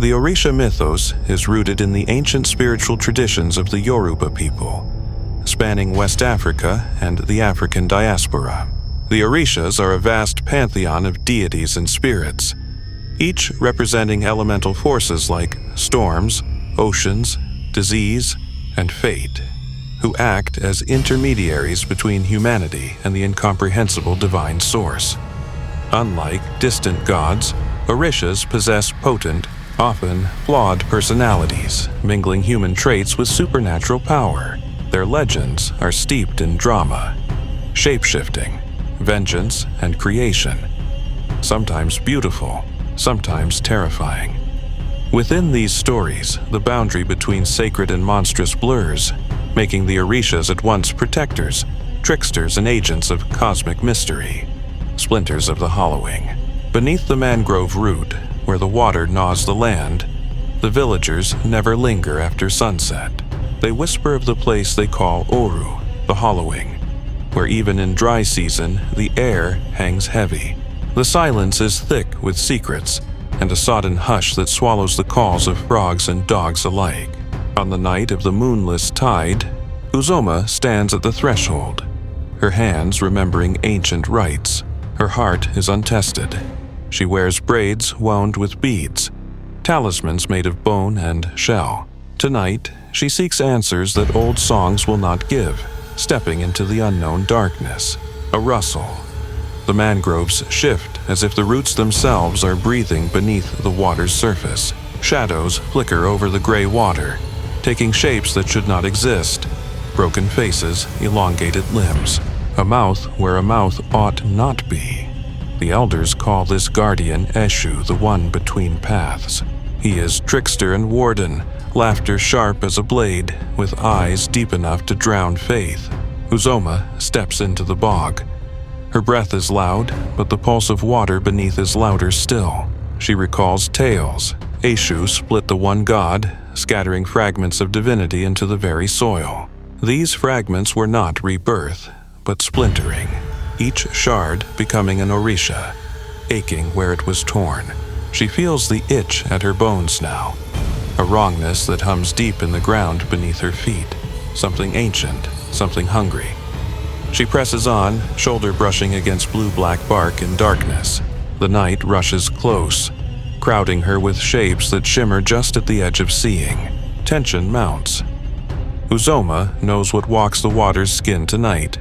The Orisha mythos is rooted in the ancient spiritual traditions of the Yoruba people, spanning West Africa and the African diaspora. The Orishas are a vast pantheon of deities and spirits, each representing elemental forces like storms, oceans, disease, and fate, who act as intermediaries between humanity and the incomprehensible divine source. Unlike distant gods, Orishas possess potent, often flawed personalities, mingling human traits with supernatural power. Their legends are steeped in drama, shape-shifting, vengeance, and creation, sometimes beautiful, sometimes terrifying. Within these stories, the boundary between sacred and monstrous blurs, making the Orishas at once protectors, tricksters, and agents of cosmic mystery. Splinters of the Hollowing. Beneath the mangrove root, where the water gnaws the land, the villagers never linger after sunset. They whisper of the place they call Oru, the Hollowing, where even in dry season the air hangs heavy. The silence is thick with secrets, and a sodden hush that swallows the calls of frogs and dogs alike. On the night of the moonless tide, Uzoma stands at the threshold, her hands remembering ancient rites. Her heart is untested. She wears braids wound with beads, talismans made of bone and shell. Tonight, she seeks answers that old songs will not give, stepping into the unknown darkness. A rustle. The mangroves shift as if the roots themselves are breathing beneath the water's surface. Shadows flicker over the gray water, taking shapes that should not exist. Broken faces, elongated limbs. A mouth where a mouth ought not be. The elders call this guardian Eshu, the one between paths. He is trickster and warden, laughter sharp as a blade, with eyes deep enough to drown faith. Uzoma steps into the bog. Her breath is loud, but the pulse of water beneath is louder still. She recalls tales. Eshu split the one god, scattering fragments of divinity into the very soil. These fragments were not rebirth, but splintering, each shard becoming an orisha, aching where it was torn. She feels the itch at her bones now, a wrongness that hums deep in the ground beneath her feet, something ancient, something hungry. She presses on, shoulder brushing against blue-black bark in darkness. The night rushes close, crowding her with shapes that shimmer just at the edge of seeing. Tension mounts. Uzoma knows what walks the water's skin tonight.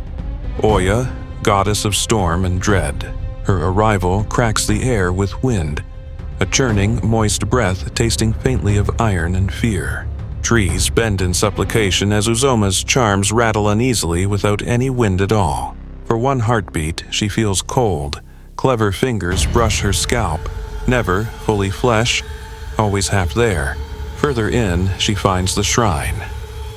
Oya, goddess of storm and dread. Her arrival cracks the air with wind, a churning, moist breath tasting faintly of iron and fear. Trees bend in supplication as Uzoma's charms rattle uneasily without any wind at all. For one heartbeat, she feels cold. Clever fingers brush her scalp. Never fully flesh, always half there. Further in, she finds the shrine.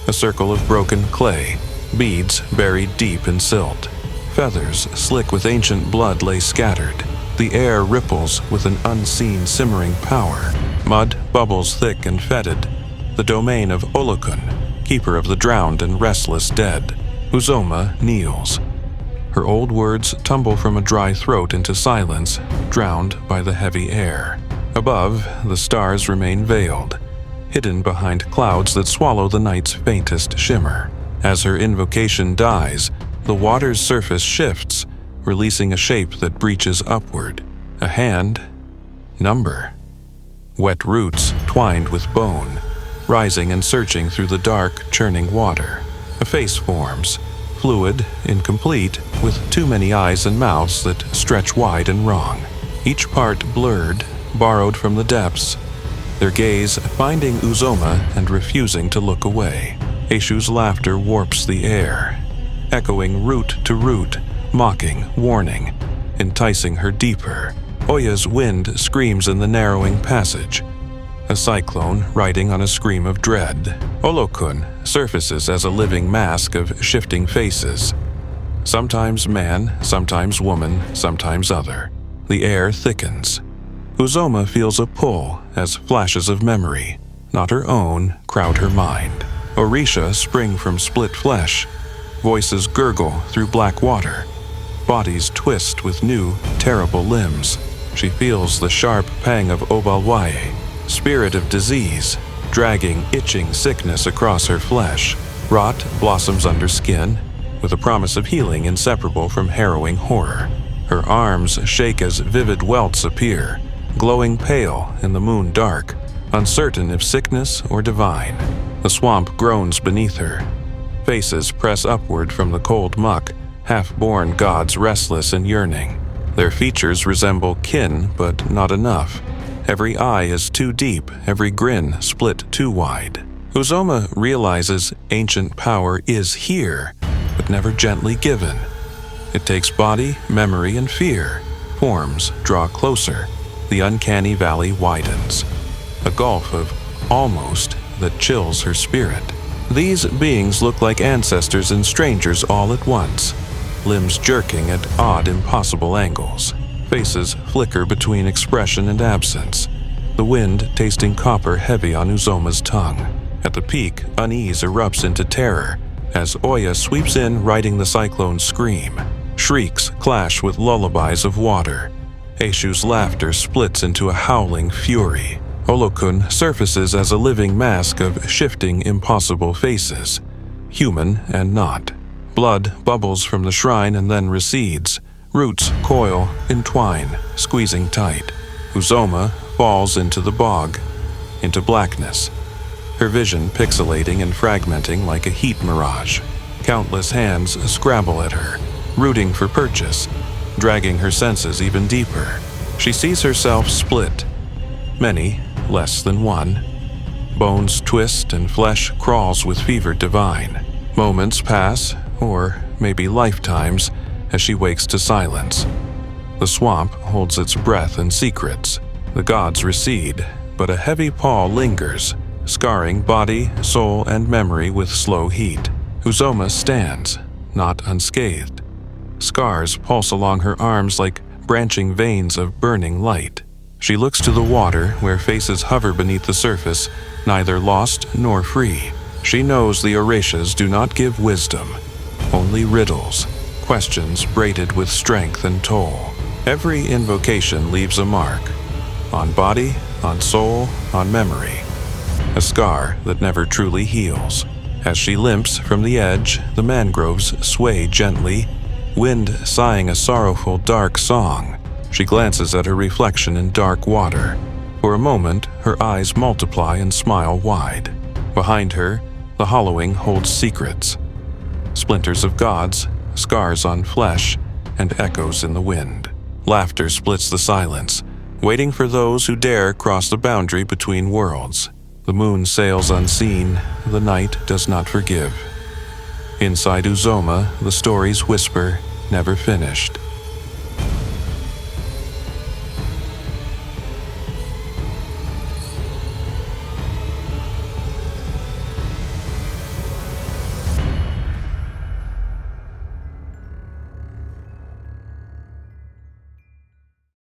A circle of broken clay, beads buried deep in silt. Feathers slick with ancient blood lay scattered. The air ripples with an unseen simmering power. Mud bubbles thick and fetid. The domain of Olokun, keeper of the drowned and restless dead. Uzoma kneels. Her old words tumble from a dry throat into silence, drowned by the heavy air. Above, the stars remain veiled, hidden behind clouds that swallow the night's faintest shimmer. As her invocation dies, the water's surface shifts, releasing a shape that breaches upward. A hand. Number. Wet roots twined with bone, rising and searching through the dark, churning water. A face forms, fluid, incomplete, with too many eyes and mouths that stretch wide and wrong. Each part blurred, borrowed from the depths, their gaze finding Uzoma and refusing to look away. Eshu's laughter warps the air, echoing root to root, mocking, warning, enticing her deeper. Oya's wind screams in the narrowing passage, a cyclone riding on a scream of dread. Olokun surfaces as a living mask of shifting faces. Sometimes man, sometimes woman, sometimes other. The air thickens. Uzoma feels a pull as flashes of memory, not her own, crowd her mind. Orisha spring from split flesh. Voices gurgle through black water. Bodies twist with new, terrible limbs. She feels the sharp pang of Obalwaye, spirit of disease, dragging itching sickness across her flesh. Rot blossoms under skin, with a promise of healing inseparable from harrowing horror. Her arms shake as vivid welts appear, glowing pale in the moon dark, uncertain if sickness or divine. The swamp groans beneath her. Faces press upward from the cold muck, half-born gods restless and yearning. Their features resemble kin, but not enough. Every eye is too deep, every grin split too wide. Uzoma realizes ancient power is here, but never gently given. It takes body, memory, and fear. Forms draw closer. The uncanny valley widens. A gulf of almost that chills her spirit. These beings look like ancestors and strangers all at once, limbs jerking at odd, impossible angles. Faces flicker between expression and absence, the wind tasting copper heavy on Uzoma's tongue. At the peak, unease erupts into terror as Oya sweeps in, riding the cyclone's scream. Shrieks clash with lullabies of water. Eshu's laughter splits into a howling fury. Olokun surfaces as a living mask of shifting, impossible faces, human and not. Blood bubbles from the shrine and then recedes. Roots coil, entwine, squeezing tight. Uzoma falls into the bog, into blackness, her vision pixelating and fragmenting like a heat mirage. Countless hands scrabble at her, rooting for purchase, dragging her senses even deeper. She sees herself split. Many, less than one. Bones twist and flesh crawls with fever divine. Moments pass, or maybe lifetimes, as she wakes to silence. The swamp holds its breath and secrets. The gods recede, but a heavy pall lingers, scarring body, soul, and memory with slow heat. Uzoma stands, not unscathed. Scars pulse along her arms like branching veins of burning light. She looks to the water, where faces hover beneath the surface, neither lost nor free. She knows the Orishas do not give wisdom, only riddles, questions braided with strength and toll. Every invocation leaves a mark, on body, on soul, on memory. A scar that never truly heals. As she limps from the edge, the mangroves sway gently, wind sighing a sorrowful, dark song. She glances at her reflection in dark water. For a moment, her eyes multiply and smile wide. Behind her, the hollowing holds secrets. Splinters of gods, scars on flesh, and echoes in the wind. Laughter splits the silence, waiting for those who dare cross the boundary between worlds. The moon sails unseen, the night does not forgive. Inside Uzoma, the stories whisper, never finished.